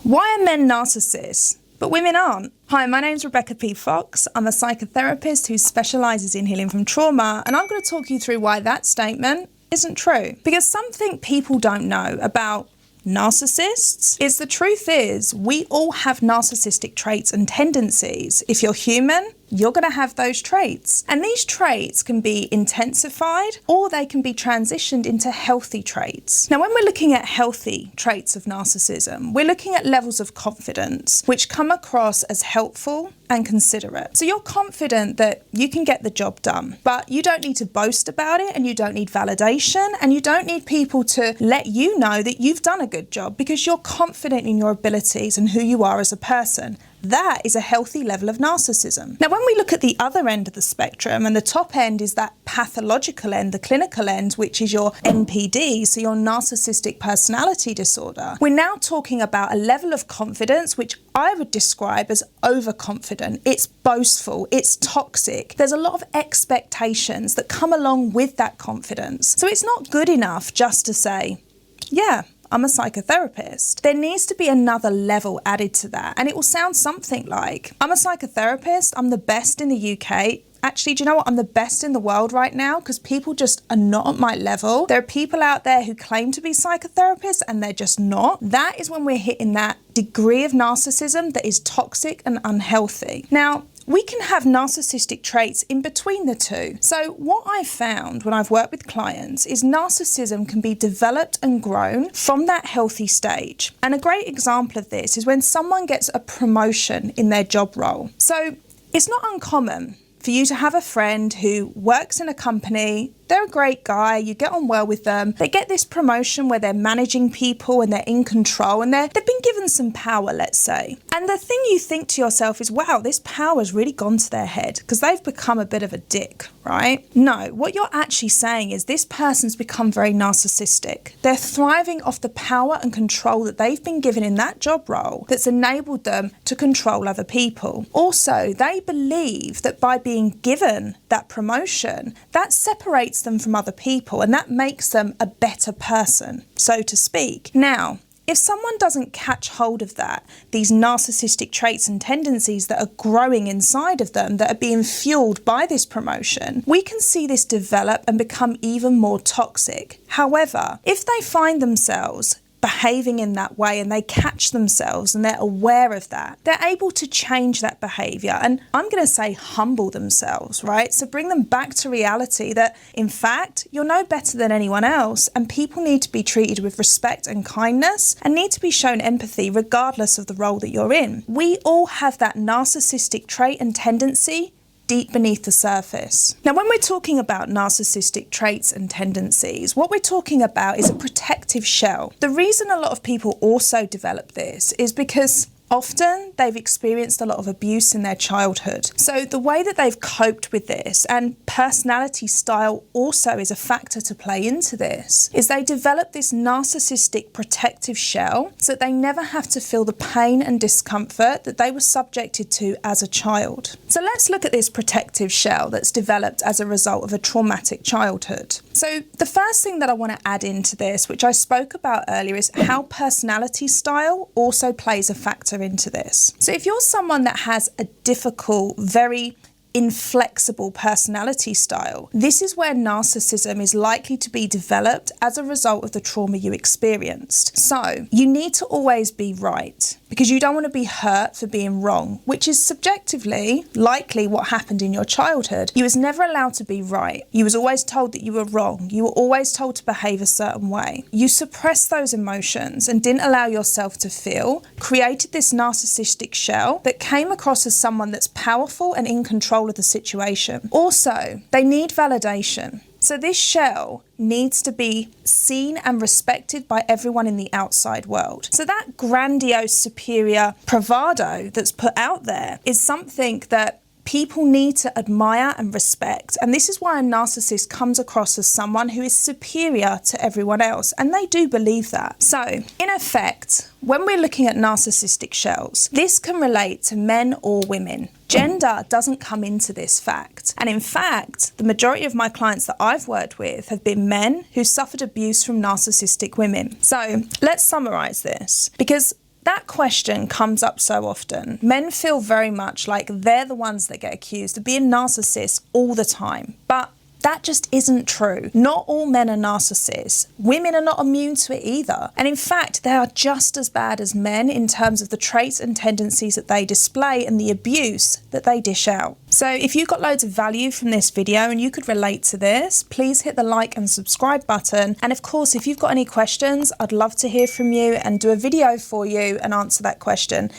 Why are men narcissists, but women aren't? Hi, my name's Rebecca P. Fox. I'm a psychotherapist who specialises in healing from trauma, and I'm going to talk you through why that statement isn't true. Because something people don't know about narcissists is the truth is we all have narcissistic traits and tendencies. If you're human, you're going to have those traits. And these traits can be intensified or they can be transitioned into healthy traits. Now, when we're looking at healthy traits of narcissism, we're looking at levels of confidence which come across as helpful and considerate. So you're confident that you can get the job done, but you don't need to boast about it, and you don't need validation, and you don't need people to let you know that you've done a good job because you're confident in your abilities and who you are as a person. That is a healthy level of narcissism. Now, when we look at the other end of the spectrum, and the top end is that pathological end, the clinical end, which is your NPD, so your narcissistic personality disorder, we're now talking about a level of confidence which I would describe as overconfident. It's boastful, it's toxic. There's a lot of expectations that come along with that confidence. So it's not good enough just to say, yeah, I'm a psychotherapist. There needs to be another level added to that. And it will sound something like, I'm a psychotherapist, I'm the best in the UK. Actually, do you know what? I'm the best in the world right now because people just are not at my level. There are people out there who claim to be psychotherapists and they're just not. That is when we're hitting that degree of narcissism that is toxic and unhealthy. Now, we can have narcissistic traits in between the two. So what I've found when I've worked with clients is narcissism can be developed and grown from that healthy stage. And a great example of this is when someone gets a promotion in their job role. So it's not uncommon for you to have a friend who works in a company. They're a great guy, you get on well with them. They get this promotion where they're managing people and they're in control and they've been given some power, let's say. And the thing you think to yourself is, wow, this power's really gone to their head because they've become a bit of a dick, right? No, what you're actually saying is this person's become very narcissistic. They're thriving off the power and control that they've been given in that job role that's enabled them to control other people. Also, they believe that by being given that promotion, that separates them from other people and that makes them a better person, so to speak. Now, if someone doesn't catch hold of that, these narcissistic traits and tendencies that are growing inside of them, that are being fueled by this promotion, we can see this develop and become even more toxic. However, if they find themselves behaving in that way and they catch themselves and they're aware of that, they're able to change that behaviour and I'm going to say humble themselves, right? So bring them back to reality that in fact you're no better than anyone else and people need to be treated with respect and kindness and need to be shown empathy regardless of the role that you're in. We all have that narcissistic trait and tendency deep beneath the surface. Now, when we're talking about narcissistic traits and tendencies, what we're talking about is a protective shell. The reason a lot of people also develop this is because often they've experienced a lot of abuse in their childhood. So the way that they've coped with this, and personality style also is a factor to play into this, is they develop this narcissistic protective shell so that they never have to feel the pain and discomfort that they were subjected to as a child. So let's look at this protective shell that's developed as a result of a traumatic childhood. So the first thing that I want to add into this, which I spoke about earlier, is how personality style also plays a factor into this. So if you're someone that has a difficult, very inflexible personality style, this is where narcissism is likely to be developed as a result of the trauma you experienced. So you need to always be right because you don't want to be hurt for being wrong, which is subjectively likely what happened in your childhood. You was never allowed to be right. You was always told that you were wrong. You were always told to behave a certain way. You suppressed those emotions and didn't allow yourself to feel, created this narcissistic shell that came across as someone that's powerful and in control of the situation. Also, they need validation. So this shell needs to be seen and respected by everyone in the outside world. So that grandiose, superior bravado that's put out there is something that people need to admire and respect. And this is why a narcissist comes across as someone who is superior to everyone else. And they do believe that. So, in effect, when we're looking at narcissistic shells, this can relate to men or women. Gender doesn't come into this fact. And in fact, the majority of my clients that I've worked with have been men who suffered abuse from narcissistic women. So let's summarize this, because That question comes up so often. Men feel very much like they're the ones that get accused of being narcissists all the time. But that just isn't true. Not all men are narcissists. Women are not immune to it either. And in fact, they are just as bad as men in terms of the traits and tendencies that they display and the abuse that they dish out. So if you got loads of value from this video and you could relate to this, please hit the like and subscribe button. And of course, if you've got any questions, I'd love to hear from you and do a video for you and answer that question.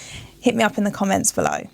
Hit me up in the comments below.